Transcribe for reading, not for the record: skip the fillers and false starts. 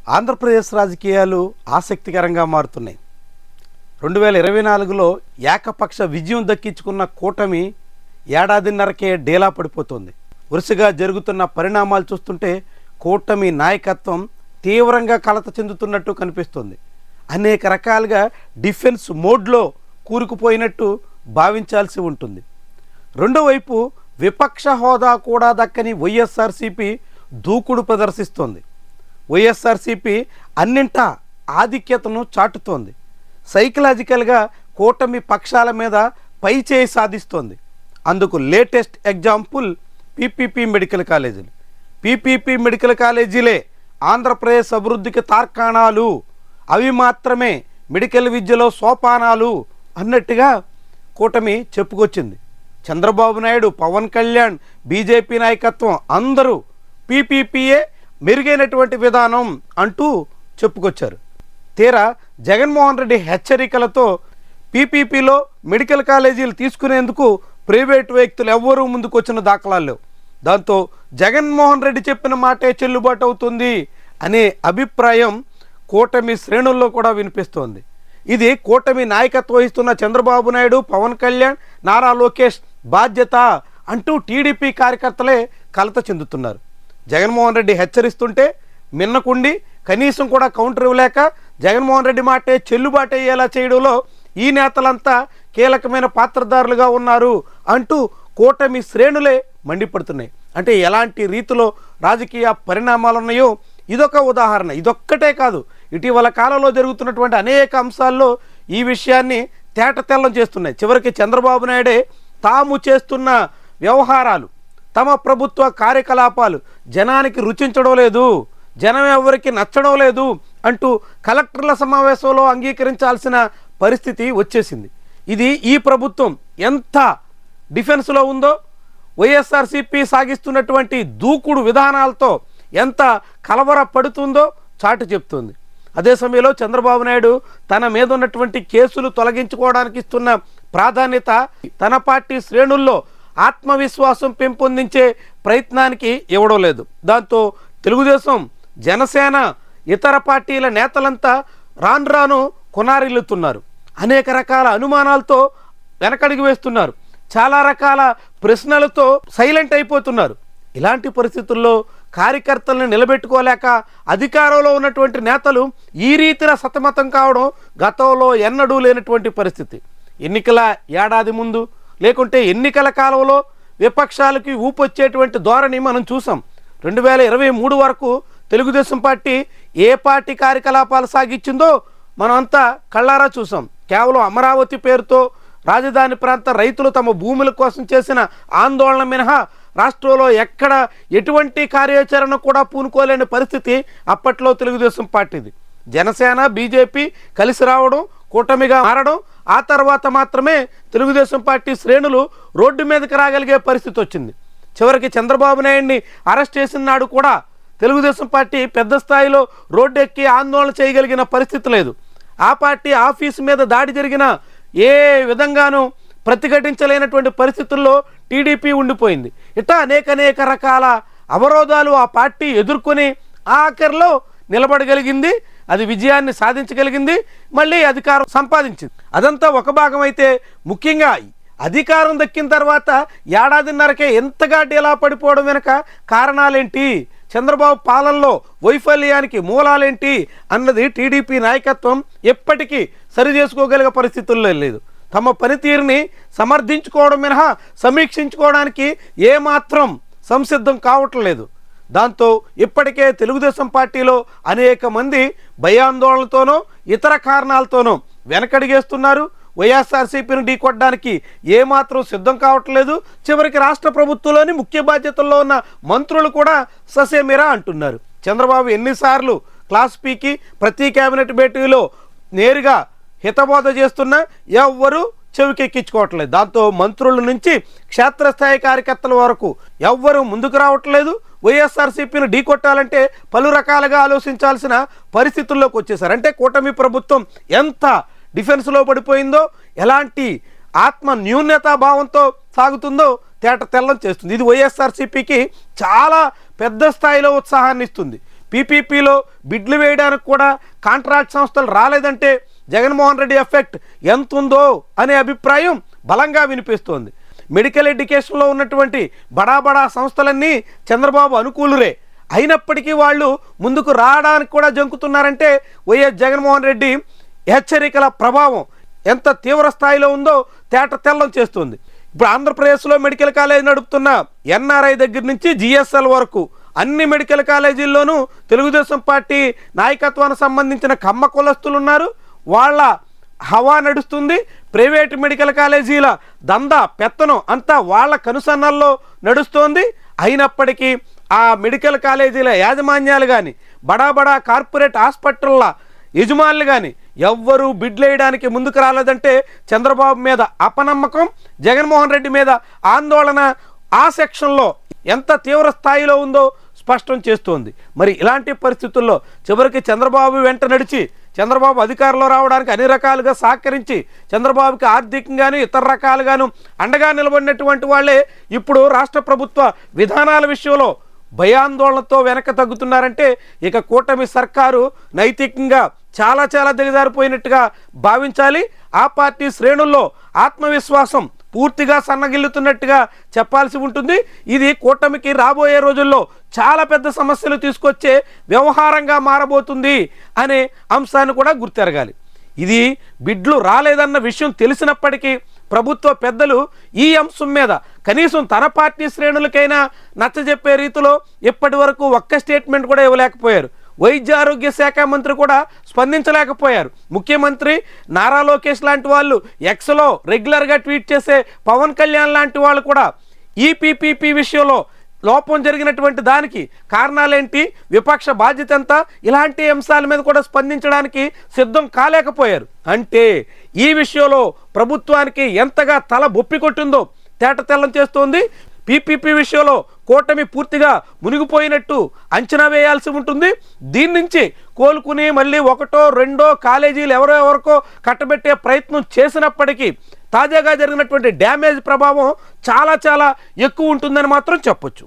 ఆంధ్రప్రదేశ్ రాజకీయాలు ఆసక్తికరంగా మారుతున్నాయి. 2024లో ఏకపక్ష విజయం దక్కించుకున్న కూటమి ఏడాదిన్నరకే డేలా పడిపోతుంది. వరుసగా జరుగుతున్న పరిణామాలు చూస్తుంటే కూటమి నాయకత్వం తీవ్రంగా కలత చెందుతున్నట్టు కనిపిస్తుంది. అనేక రకాలుగా డిఫెన్స్ మోడ్లో కూరుకుపోయినట్టు భావించాల్సి ఉంటుంది. రెండో వైపు విపక్ష హోదా కూడా దక్కని వైఎస్ఆర్సీపీ దూకుడు ప్రదర్శిస్తోంది. వైఎస్ఆర్సీపీ అన్నింటా ఆధిక్యతను చాటుతోంది. సైకలాజికల్గా కూటమి పక్షాల మీద పైచేయి సాధిస్తోంది. అందుకు లేటెస్ట్ ఎగ్జాంపుల్ పీపీపీ మెడికల్ కాలేజీలు. పీపీపీ మెడికల్ కాలేజీలే ఆంధ్రప్రదేశ్ అభివృద్ధికి తార్కాణాలు, అవి మాత్రమే మెడికల్ విద్యలో సోపానాలు అన్నట్టుగా కూటమి చెప్పుకొచ్చింది. చంద్రబాబు నాయుడు, పవన్ కళ్యాణ్, బీజేపీ నాయకత్వం అందరూ పీపీపీఏ మెరుగైనటువంటి విధానం అంటూ చెప్పుకొచ్చారు. తీరా జగన్మోహన్ రెడ్డి హెచ్చరికలతో పీపీపీలో మెడికల్ కాలేజీలు తీసుకునేందుకు ప్రైవేటు వ్యక్తులు ఎవ్వరూ ముందుకు వచ్చిన దాఖలాలు లేవు. దాంతో జగన్మోహన్ రెడ్డి చెప్పిన మాటే చెల్లుబాటు అవుతుంది అనే అభిప్రాయం కూటమి శ్రేణుల్లో కూడా వినిపిస్తోంది. ఇది కూటమి నాయకత్వం వహిస్తున్న చంద్రబాబు నాయుడు, పవన్ కళ్యాణ్, నారా లోకేష్ బాధ్యత అంటూ టీడీపీ కార్యకర్తలే కలత చెందుతున్నారు. జగన్మోహన్ రెడ్డి హెచ్చరిస్తుంటే మిన్నకుండి కనీసం కూడా కౌంటర్ ఇవ్వలేక జగన్మోహన్ రెడ్డి మాటే చెల్లుబాటు అయ్యేలా చేయడంలో ఈ నేతలంతా కీలకమైన పాత్రధారులుగా ఉన్నారు అంటూ కూటమి శ్రేణులే మండిపడుతున్నాయి. అంటే ఎలాంటి రీతిలో రాజకీయ పరిణామాలు ఉన్నాయో ఇదొక ఉదాహరణ. ఇదొక్కటే కాదు, ఇటీవల కాలంలో జరుగుతున్నటువంటి అనేక అంశాల్లో ఈ విషయాన్ని తేటతెల్లం చేస్తున్నాయి. చివరికి చంద్రబాబు నాయుడే తాము చేస్తున్న వ్యవహారాలు, తమ ప్రభుత్వ కార్యకలాపాలు జనానికి రుచించడం లేదు, జనం ఎవరికి నచ్చడం లేదు అంటూ కలెక్టర్ల సమావేశంలో అంగీకరించాల్సిన పరిస్థితి వచ్చేసింది. ఇది ఈ ప్రభుత్వం ఎంత డిఫెన్స్లో ఉందో, వైఎస్ఆర్సీపీ సాగిస్తున్నటువంటి దూకుడు విధానాలతో ఎంత కలవరపడుతుందో చాటు చెప్తుంది. అదే సమయంలో చంద్రబాబు నాయుడు తన మీద ఉన్నటువంటి కేసులు తొలగించుకోవడానికి ఇస్తున్న ప్రాధాన్యత తన పార్టీ శ్రేణుల్లో ఆత్మవిశ్వాసం పెంపొందించే ప్రయత్నానికి ఇవ్వడం లేదు. దాంతో తెలుగుదేశం, జనసేన, ఇతర పార్టీల నేతలంతా రాను రాను కొనారిల్లుతున్నారు. అనేక రకాల అనుమానాలతో వెనకడుగు వేస్తున్నారు. చాలా రకాల ప్రశ్నలతో సైలెంట్ అయిపోతున్నారు. ఇలాంటి పరిస్థితుల్లో కార్యకర్తలను నిలబెట్టుకోలేక అధికారంలో ఉన్నటువంటి నేతలు ఈ రీతిన సతమతం కావడం గతంలో ఎన్నడూ లేనటువంటి పరిస్థితి. ఎన్నికల ఏడాది ముందు లేకుంటే ఎన్నికల కాలంలో విపక్షాలకి ఊపొచ్చేటువంటి ధోరణి మనం చూసాం. 2023 వరకు తెలుగుదేశం పార్టీ ఏ పార్టీ కార్యకలాపాలు సాగించిందో మనం అంతా కళ్ళారా చూసాం. కేవలం అమరావతి పేరుతో రాజధాని ప్రాంత రైతులు తమ భూముల కోసం చేసిన ఆందోళన మినహా రాష్ట్రంలో ఎక్కడ ఎటువంటి కార్యాచరణ కూడా పూనుకోలేని పరిస్థితి అప్పట్లో తెలుగుదేశం పార్టీది. జనసేన, బీజేపీ కలిసి రావడం, కూటమిగా మారడం, ఆ తర్వాత మాత్రమే తెలుగుదేశం పార్టీ శ్రేణులు రోడ్డు మీదకి రాగలిగే పరిస్థితి వచ్చింది. చివరికి చంద్రబాబు నాయుడిని అరెస్ట్ చేసిన నాడు కూడా తెలుగుదేశం పార్టీ పెద్ద స్థాయిలో రోడ్డు ఎక్కి ఆందోళన చేయగలిగిన పరిస్థితి లేదు. ఆ పార్టీ ఆఫీసు మీద దాడి జరిగిన ఏ విధంగానూ ప్రతిఘటించలేనటువంటి పరిస్థితుల్లో టీడీపీ ఉండిపోయింది. ఇట్లా అనేక రకాల అవరోధాలు ఆ పార్టీ ఎదుర్కొని ఆఖరిలో నిలబడగలిగింది, అది విజయాన్ని సాధించగలిగింది, మళ్ళీ అధికారం సంపాదించింది. అదంతా ఒక భాగం అయితే, ముఖ్యంగా అధికారం దక్కిన తర్వాత ఏడాదిన్నరకే ఎంతగా డీలా పడిపోవడం వెనుక కారణాలేంటి, చంద్రబాబు పాలనలో వైఫల్యానికి మూలాలేంటి అన్నది టీడీపీ నాయకత్వం ఎప్పటికీ సరిచేసుకోగలిగే పరిస్థితుల్లో లేదు. తమ పనితీరుని సమర్థించుకోవడం మినహా సమీక్షించుకోవడానికి ఏమాత్రం సంసిద్ధం కావట్లేదు. దాంతో ఇప్పటికే తెలుగుదేశం పార్టీలో అనేక మంది భయాందోళనతోనో ఇతర కారణాలతోనో వెనకడిగేస్తున్నారు. వైఎస్ఆర్సీపీని ఢీకొట్టడానికి ఏమాత్రం సిద్ధం కావట్లేదు. చివరికి రాష్ట్ర ప్రభుత్వంలోని ముఖ్య బాధ్యతల్లో ఉన్న మంత్రులు కూడా ససేమిరా అంటున్నారు. చంద్రబాబు ఎన్నిసార్లు క్లాస్ పీకి ప్రతి కేబినెట్ భేటీలో నేరుగా హితబోధ చేస్తున్నా ఎవ్వరూ చెవికెక్కించుకోవట్లేదు. దాంతో మంత్రుల నుంచి క్షేత్రస్థాయి కార్యకర్తల వరకు ఎవ్వరూ ముందుకు రావట్లేదు. వైఎస్ఆర్సీపీని ఢీకొట్టాలంటే పలు రకాలుగా ఆలోచించాల్సిన పరిస్థితుల్లోకి వచ్చేసారు. అంటే కూటమి ప్రభుత్వం ఎంత డిఫెన్స్లో పడిపోయిందో, ఎలాంటి ఆత్మ న్యూన్యతా భావంతో సాగుతుందో తేట తెల్లం చేస్తుంది. ఇది వైఎస్ఆర్సీపీకి చాలా పెద్ద స్థాయిలో ఉత్సాహాన్ని ఇస్తుంది. పీపీపీలో బిడ్లు వేయడానికి కూడా కాంట్రాక్ట్ సంస్థలు రాలేదంటే జగన్మోహన్ రెడ్డి ఎఫెక్ట్ ఎంత ఉందో అనే అభిప్రాయం బలంగా వినిపిస్తోంది. మెడికల్ ఎడ్యుకేషన్లో ఉన్నటువంటి బడా సంస్థలన్నీ చంద్రబాబు అనుకూలురే, అయినప్పటికీ వాళ్ళు ముందుకు రావడానికి కూడా జంకుతున్నారంటే వైఎస్ జగన్మోహన్ రెడ్డి హెచ్చరికల ప్రభావం ఎంత తీవ్ర స్థాయిలో ఉందో తేట తెల్లం చేస్తుంది. ఇప్పుడు ఆంధ్రప్రదేశ్లో మెడికల్ కాలేజ్ నడుపుతున్న ఎన్ఆర్ఐ దగ్గర నుంచి జిఎస్ఎల్ వరకు అన్ని మెడికల్ కాలేజీల్లోనూ తెలుగుదేశం పార్టీ నాయకత్వానికి సంబంధించిన కమ్మ కులస్తులు ఉన్నారు. వాళ్ళ హవా నడుస్తుంది. ప్రైవేటు మెడికల్ కాలేజీల దందా పెత్తనం అంతా వాళ్ళ కనుసన్నల్లో నడుస్తోంది. అయినప్పటికీ ఆ మెడికల్ కాలేజీల యాజమాన్యాలు కానీ బడా కార్పొరేట్ హాస్పిటల్ల యజమానులు కానీ ఎవ్వరూ బిడ్లు వేయడానికి ముందుకు రాలేదంటే చంద్రబాబు మీద అపనమ్మకం, జగన్మోహన్ రెడ్డి మీద ఆందోళన ఆ సెక్షన్లో ఎంత తీవ్ర స్థాయిలో ఉందో స్పష్టం చేస్తోంది. మరి ఇలాంటి పరిస్థితుల్లో చివరికి చంద్రబాబు వెంట నడిచి చంద్రబాబు అధికారంలో రావడానికి అన్ని రకాలుగా సహకరించి చంద్రబాబుకి ఆర్థికంగాను ఇతర రకాలుగాను అండగా నిలబడినటువంటి వాళ్ళే ఇప్పుడు రాష్ట్ర ప్రభుత్వ విధానాల విషయంలో భయాందోళనతో వెనక తగ్గుతున్నారంటే ఇక కూటమి సర్కారు నైతికంగా చాలా దిగజారిపోయినట్టుగా భావించాలి. ఆ పార్టీ శ్రేణుల్లో ఆత్మవిశ్వాసం పూర్తిగా సన్నగిల్లుతున్నట్టుగా చెప్పాల్సి ఉంటుంది. ఇది కూటమికి రాబోయే రోజుల్లో చాలా పెద్ద సమస్యలు తీసుకొచ్చే వ్యవహారంగా మారబోతుంది అనే అంశాన్ని కూడా గుర్తెరగాలి. ఇది బిడ్లు రాలేదన్న విషయం తెలిసినప్పటికీ ప్రభుత్వ పెద్దలు ఈ అంశం మీద కనీసం తన పార్టీ శ్రేణులకైనా నచ్చజెప్పే రీతిలో ఇప్పటి వరకు ఒక్క స్టేట్మెంట్ కూడా ఇవ్వలేకపోయారు. వైద్య ఆరోగ్య శాఖ మంత్రి కూడా స్పందించలేకపోయారు. ముఖ్యమంత్రి నారా లోకేష్ లాంటి వాళ్ళు ఎక్స్లో రెగ్యులర్గా ట్వీట్ చేసే పవన్ కళ్యాణ్ లాంటి వాళ్ళు కూడా ఈ పీపీపీ విషయంలో లోపం జరిగినటువంటి దానికి కారణాలేంటి, విపక్ష బాధ్యత ఎంత, ఇలాంటి అంశాల మీద కూడా స్పందించడానికి సిద్ధం కాలేకపోయారు. అంటే ఈ విషయంలో ప్రభుత్వానికి ఎంతగా తల బొప్పి కొట్టిందో తేట తెల్లం చేస్తోంది. పీపీపీ విషయంలో కూటమి పూర్తిగా మునిగిపోయినట్టు అంచనా వేయాల్సి ఉంటుంది. దీని నుంచి కోలుకుని మళ్ళీ ఒకటో రెండో కాలేజీలు ఎవరికో కట్టబెట్టే ప్రయత్నం చేసినప్పటికీ తాజాగా జరిగినటువంటి డ్యామేజ్ ప్రభావం చాలా ఎక్కువ ఉంటుందని మాత్రం చెప్పొచ్చు.